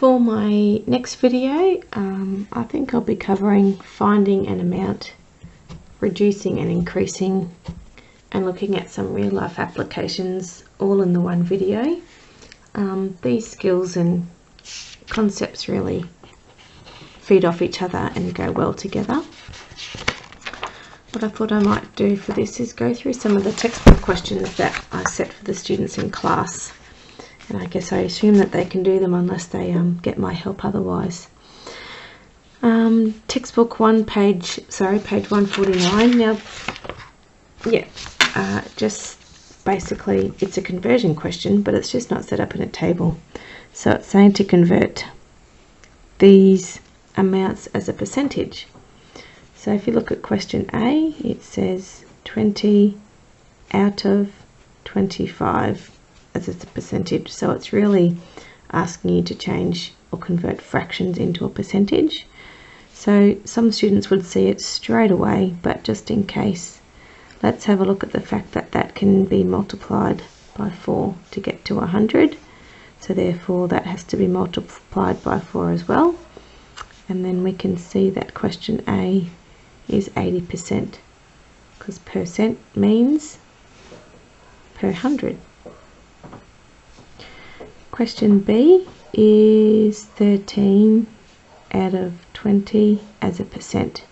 For my next video, I think I'll be covering finding an amount, reducing and increasing, and looking at some real life applications all in the one video. These skills and concepts really feed off each other and go well together. What I thought I might do for this is go through some of the textbook questions that I set for the students in class. And I guess I assume that they can do them unless they get my help otherwise. Textbook 1, page 149. Now, just basically it's a conversion question, but it's just not set up in a table. So it's saying to convert these amounts as a percentage. So if you look at question A, it says 20 out of 25 as a percentage. So it's really asking you to change or convert fractions into a percentage. So some students would see it straight away, but just in case, let's have a look at the fact that that can be multiplied by 4 to get to 100. So therefore that has to be multiplied by 4 as well. And then we can see that question A is 80%, because percent means per 100. Question B is 13 out of 20 as a percent.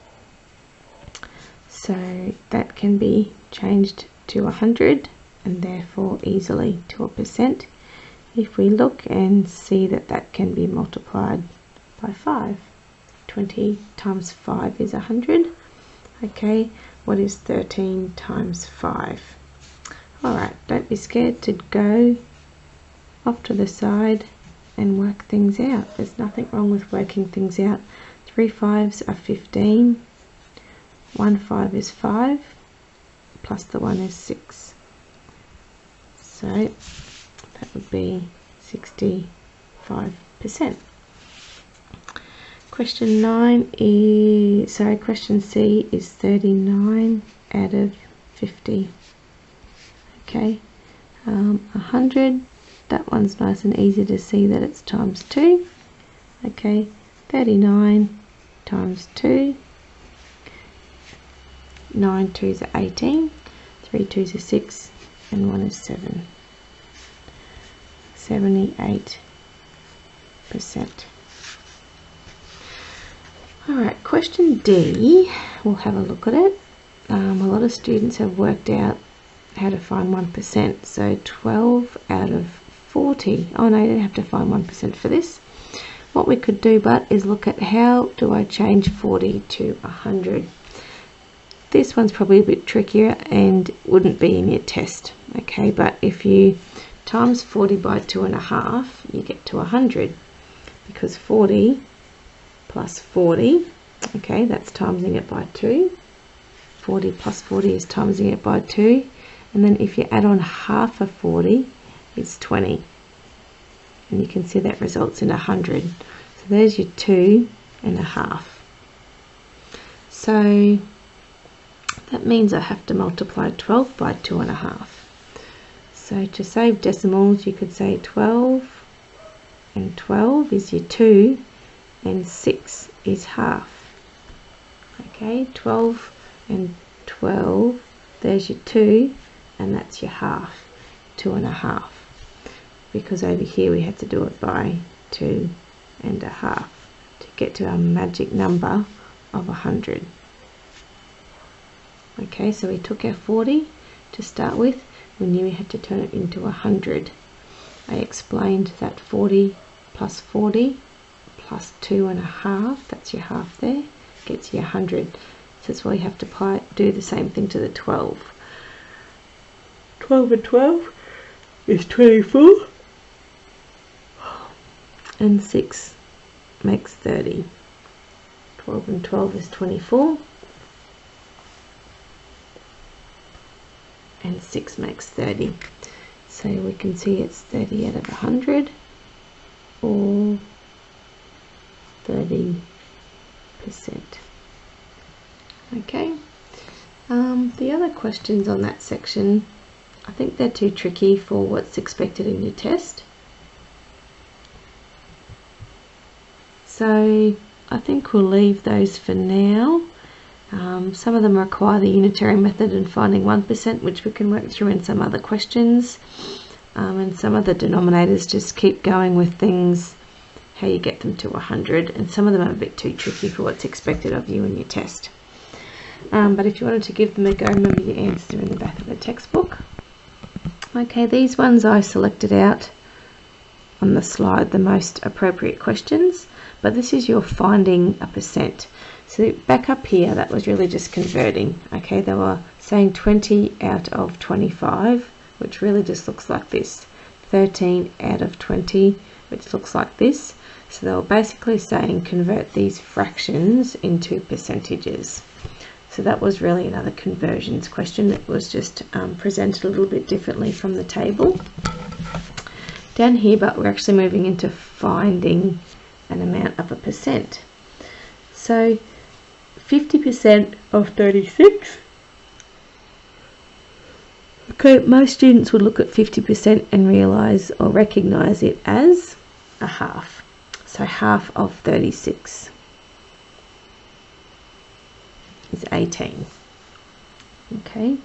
So that can be changed to 100 and therefore easily to a percent. If we look and see that that can be multiplied by 5. 20 times 5 is 100. Okay, what is 13 times 5? Alright, don't be scared to go off to the side and work things out. There's nothing wrong with working things out. 3 5s are 15. 1 5 is 5. Plus the 1 is 6. So that would be 65%. Question C is 39 out of 50. Okay, 100, that one's nice and easy to see that it's times 2. Okay, 39 times 2, 9 2s are 18, 3 2s are 6, and 1 is 7. 78%. Alright, question D, we'll have a look at it. A lot of students have worked out how to find 1%. So 12 out of 40. Oh no, you don't have to find 1% for this. What we could do but is look at how do I change 40 to 100. This one's probably a bit trickier and wouldn't be in your test. Okay, but if you times 40 by 2.5, you get to 100, because 40 plus 40, okay, that's timesing it by 2. 40 plus 40 is timesing it by 2. And then if you add on half of 40, it's 20. And you can see that results in 100. So there's your 2.5. So that means I have to multiply 12 by 2.5. So to save decimals, you could say 12 and 12 is your 2, and 6 is half. Okay, 12 and 12, there's your 2, and that's your half, 2.5. Because over here we had to do it by 2.5 to get to our magic number of 100. Okay, so we took our 40 to start with. We knew we had to turn it into 100. I explained that 40 plus 40 plus 2.5, that's your half there, gets you 100. So that's why you have to do the same thing to the 12. 12 and 12 is 24. And 6 makes 30. 12 and 12 is 24. And 6 makes 30. So we can see it's 30 out of 100, or 30%. Okay. The other questions on that section, I think they're too tricky for what's expected in your test. so I think we'll leave those for now. Some of them require the unitary method and finding 1%, which we can work through in some other questions. And some of the denominators just keep going with things, how you get them to 100, and some of them are a bit too tricky for what's expected of you in your test. But if you wanted to give them a go, remember your answers are in the back of the textbook. Okay, these ones I selected out on the slide, the most appropriate questions, but this is your finding a percent. So back up here, that was really just converting. Okay, they were saying 20 out of 25, which really just looks like this. 13 out of 20, which looks like this. So they were basically saying convert these fractions into percentages. So that was really another conversions question that was just presented a little bit differently from the table. Down here, but we're actually moving into finding an amount of a percent. So 50% of 36. Okay, most students would look at 50% and realise or recognise it as a half. So half of 36 is 18. Okay.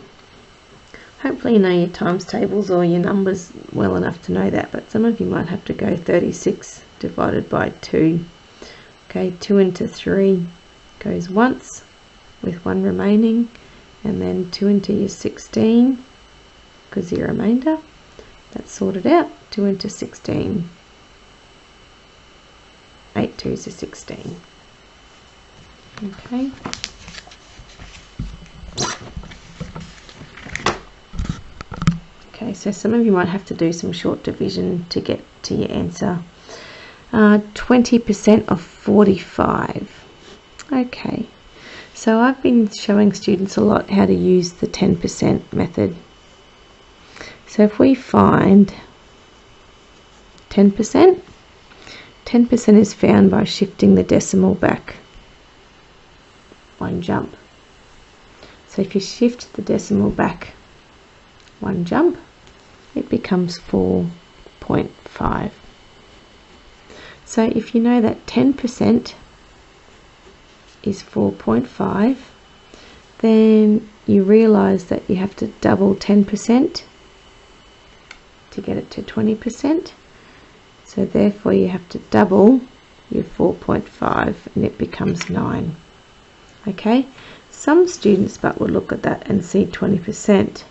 Hopefully you know your times tables or your numbers well enough to know that, but some of you might have to go 36 divided by 2. Okay, 2 into 3 goes once with 1 remaining, and then 2 into your 16 because your remainder. That's sorted out. 2 into 16. 8 2s are 16. Okay. Okay, so some of you might have to do some short division to get to your answer. 20% of 45. Okay, so I've been showing students a lot how to use the 10% method. So if we find 10%, 10% is found by shifting the decimal back 1 jump. So if you shift the decimal back 1 jump, it becomes 4.5. So if you know that 10% is 4.5, then you realise that you have to double 10% to get it to 20%. So therefore you have to double your 4.5 and it becomes 9. Okay, some students but will look at that and see 20%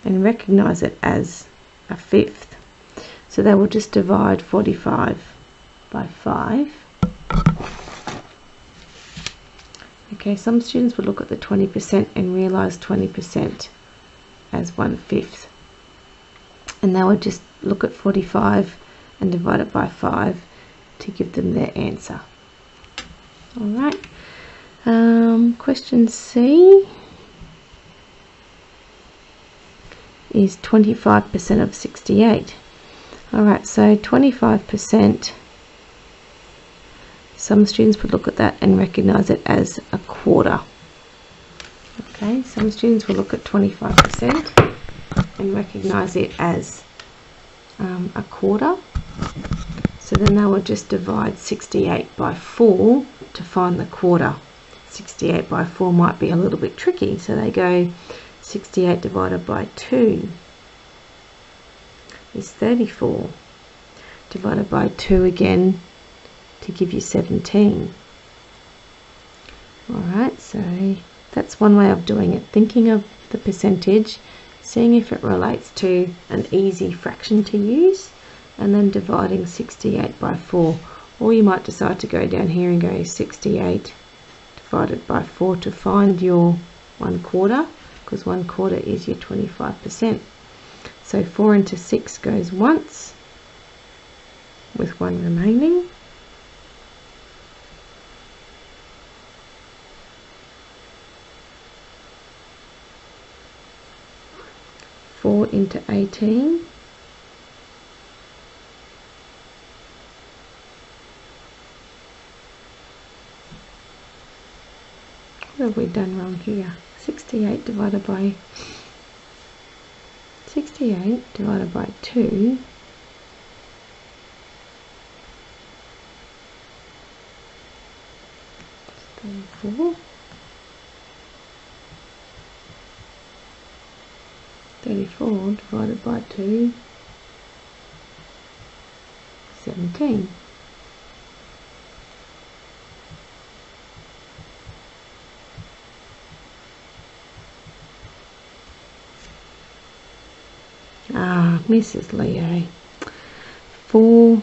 and recognise it as a fifth. So they will just divide 45 by 5. Okay, some students will look at the 20% and realise 20% as 1/5. And they will just look at 45 and divide it by 5 to give them their answer. Alright, question C is 25% of 68. Alright, so 25%, some students would look at that and recognise it as a quarter. Okay, some students will look at 25% and recognise it as a quarter. So then they will just divide 68 by 4 to find the quarter. 68 by 4 might be a little bit tricky, so they go 68 divided by 2 is 34. Divided by 2 again to give you 17. Alright, so that's one way of doing it. Thinking of the percentage, seeing if it relates to an easy fraction to use, and then dividing 68 by 4. Or you might decide to go down here and go 68 divided by 4 to find your 1/4, because 1/4 is your 25%. So 4 into 6 goes once with 1 remaining. Four into 18. What have we done wrong here? 68 divided by 2 34. 34 divided by 2, 17. Mrs. Leo. 4,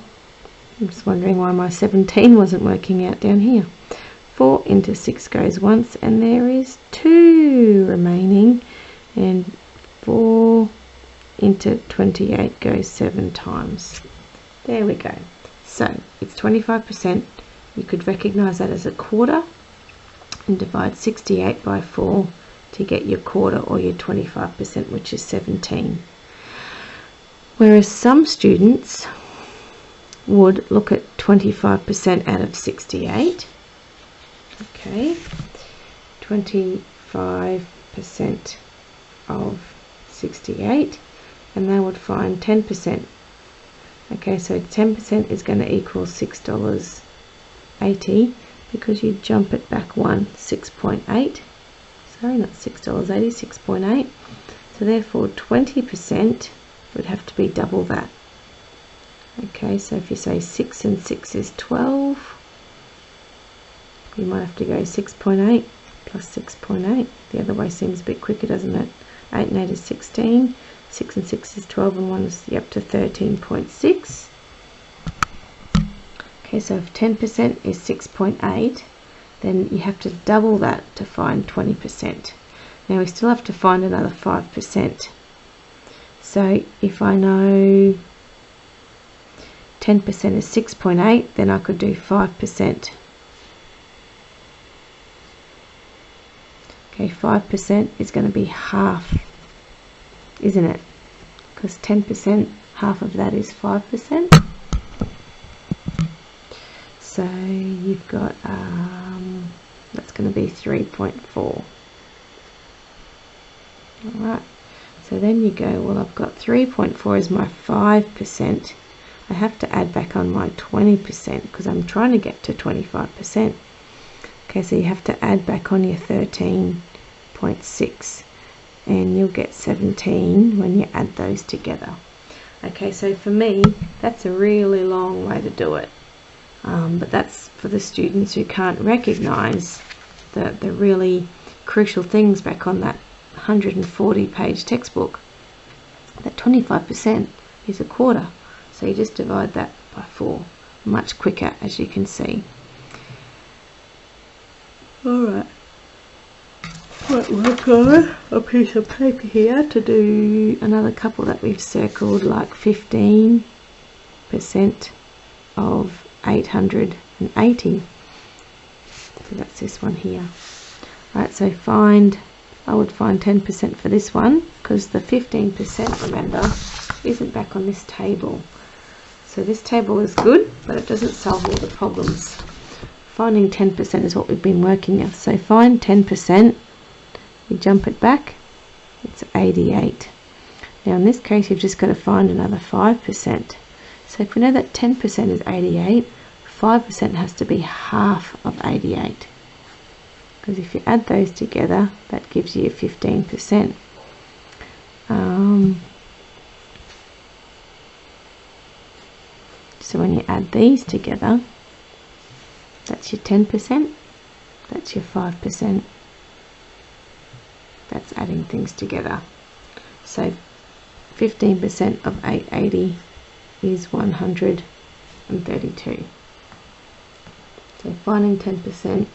I'm just wondering why my 17 wasn't working out down here. 4 into 6 goes once, and there is 2 remaining, and 4 into 28 goes 7 times. There we go. So it's 25%. You could recognize that as a quarter and divide 68 by 4 to get your quarter, or your 25%, which is 17. Whereas some students would look at 25% out of 68. Okay, 25% of 68, and they would find 10%. Okay, so 10% is going to equal $6.80, because you jump it back 6.8. Sorry, not $6.80, 6.8. So therefore 20% would have to be double that. Okay, so if you say 6 and 6 is 12, you might have to go 6.8 plus 6.8. The other way seems a bit quicker, doesn't it? 8 and 8 is 16. 6 and 6 is 12, and 1 is up to 13.6. Okay, so if 10% is 6.8, then you have to double that to find 20%. Now we still have to find another 5%. So if I know 10% is 6.8, then I could do 5%. Okay, 5% is going to be half, isn't it? Because 10%, half of that is 5%. So you've got, that's going to be 3.4. Alright, so then you go, well, I've got 3.4 as my 5%. I have to add back on my 20% because I'm trying to get to 25%. Okay, so you have to add back on your 13.6, and you'll get 17 when you add those together. Okay, so for me, that's a really long way to do it. But that's for the students who can't recognize the really crucial things back on that 140-page textbook. That 25% is a quarter. So you just divide that by 4, much quicker, as you can see. Alright, might work on a piece of paper here to do another couple that we've circled, like 15% of 880. So that's this one here. Alright, so I would find 10% for this one, because the 15%, remember, isn't back on this table. So this table is good, but it doesn't solve all the problems. Finding 10% is what we've been working with. So find 10%, you jump it back, it's 88. Now in this case, you've just got to find another 5%. So if we know that 10% is 88, 5% has to be half of 88. Because if you add those together, that gives you 15%. So when you add these together, that's your 10%, that's your 5%. That's adding things together. So 15% of 880 is 132. So finding 10%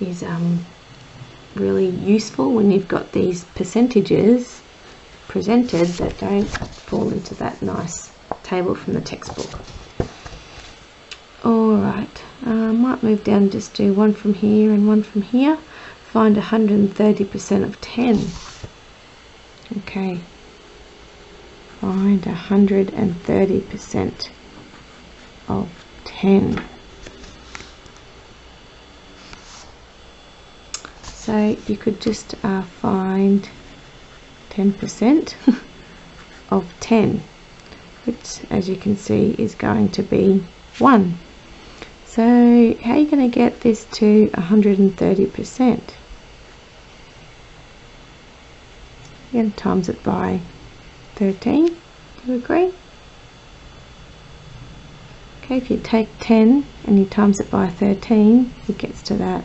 is really useful when you've got these percentages presented that don't fall into that nice table from the textbook. Alright, I might move down and just do one from here and one from here. Find 130% of 10. Okay, find 130% of 10. So you could just find 10% of 10. which as you can see is going to be 1. So how are you going to get this to 130%? You're going to times it by 13, do you agree? Okay, if you take 10 and you times it by 13, it gets to that.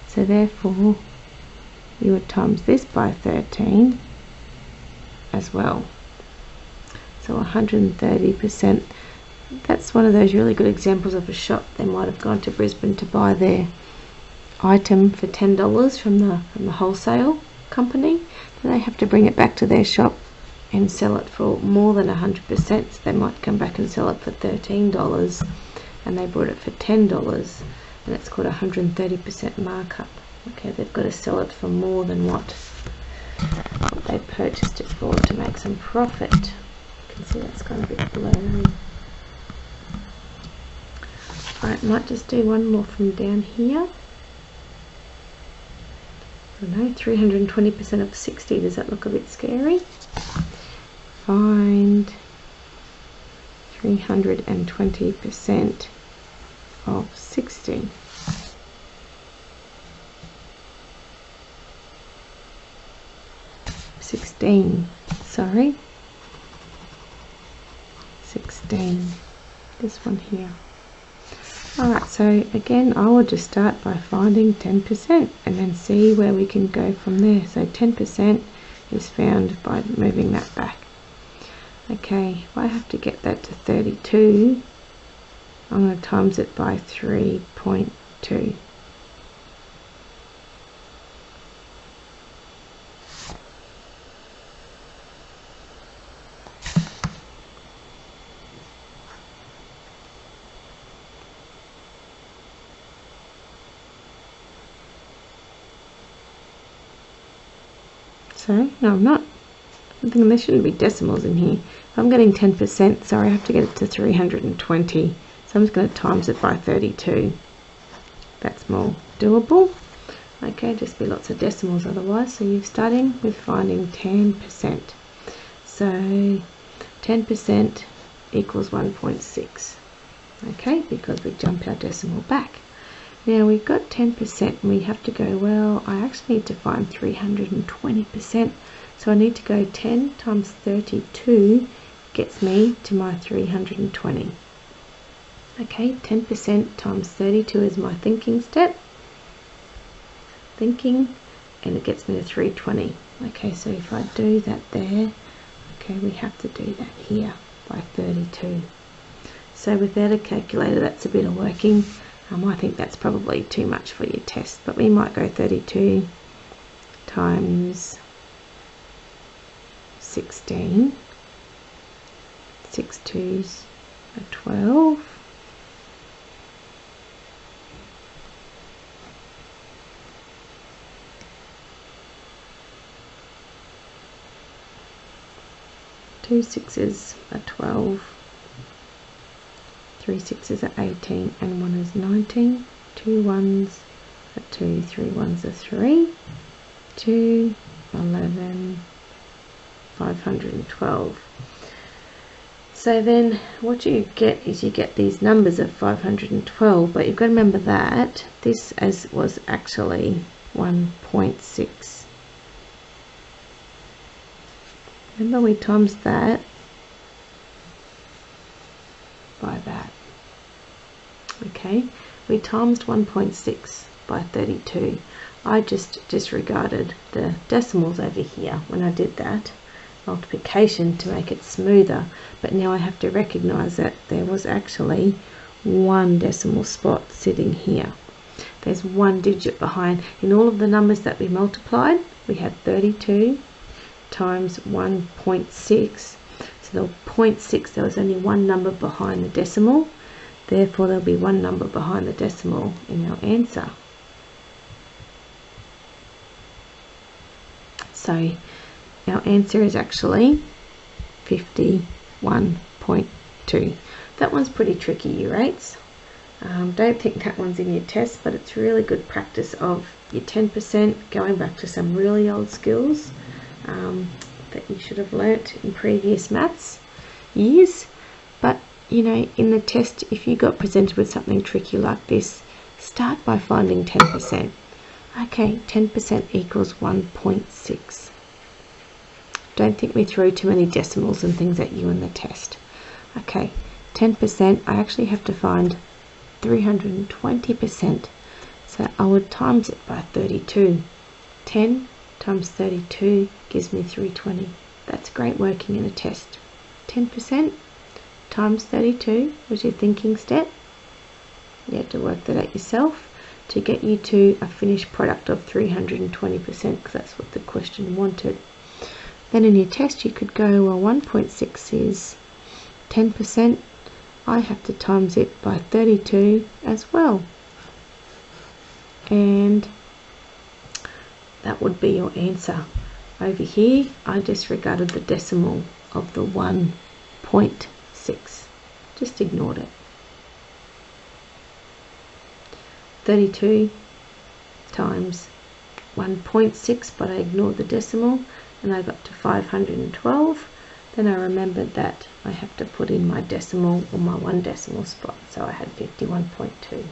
So therefore, you would times this by 13 as well. So 130%. That's one of those really good examples of a shop. They might have gone to Brisbane to buy their item for $10 from the wholesale company. Then they have to bring it back to their shop and sell it for more than 100%. So they might come back and sell it for $13 and they bought it for $10, and it's called 130% markup. Okay, they've got to sell it for more than what they purchased it for to make some profit. You can see that's gone a bit blurry. Alright, might just do one more from down here. I don't know, 320% of 60, does that look a bit scary? Find 320% of 60. Sorry, 16, this one here. Alright, so again I will just start by finding 10% and then see where we can go from there. So 10% is found by moving that back. Okay, if I have to get that to 32, I'm going to times it by 3.2. So, no, I'm not. I'm thinking there shouldn't be decimals in here. If I'm getting 10%, sorry, I have to get it to 320. So I'm just going to times it by 32. That's more doable. Okay, just be lots of decimals otherwise. So you're starting with finding 10%. So 10% equals 1.6. Okay, because we jump our decimal back. Now we've got 10% and we have to go, well, I actually need to find 320%. So I need to go 10 times 32 gets me to my 320. Okay, 10% times 32 is my thinking step. Thinking, and it gets me to 320. Okay, so if I do that there, okay, we have to do that here by 32. So without a calculator, that's a bit of working. I think that's probably too much for your test, but we might go 32 times 16. 6 2s are 12. Two 6s are 12. 3 6s are 18 and 1 is 19. 2 1s are 2, 3 1s are 3. 2, 11, 512. So then what you get is you get these numbers of 512, but you've got to remember that this was actually 1.6. Remember we times that by that. Okay, we times 1.6 by 32. I just disregarded the decimals over here when I did that multiplication to make it smoother, but now I have to recognize that there was actually one decimal spot sitting here. There's one digit behind. In all of the numbers that we multiplied, we had 32 times 1.6. So the 0.6, there was only one number behind the decimal. Therefore, there'll be one number behind the decimal in our answer. So our answer is actually 51.2. That one's pretty tricky, you rates. Don't think that one's in your test, but it's really good practice of your 10%, going back to some really old skills that you should have learnt in previous maths years. you know, in the test, if you got presented with something tricky like this, start by finding 10%. Okay, 10% equals 1.6. Don't think we throw too many decimals and things at you in the test. Okay, 10%, I actually have to find 320%. So I would times it by 32. 10 times 32 gives me 320. That's great working in a test. 10% times 32 was your thinking step. You had to work that out yourself to get you to a finished product of 320%, because that's what the question wanted. Then in your test you could go, well, 1.6 is 10%. I have to times it by 32 as well. And that would be your answer. Over here, I disregarded the decimal of the 1.6. Just ignored it. 32 times 1.6, but I ignored the decimal, and I got to 512. Then I remembered that I have to put in my decimal or my 1 decimal spot, so I had 51.2.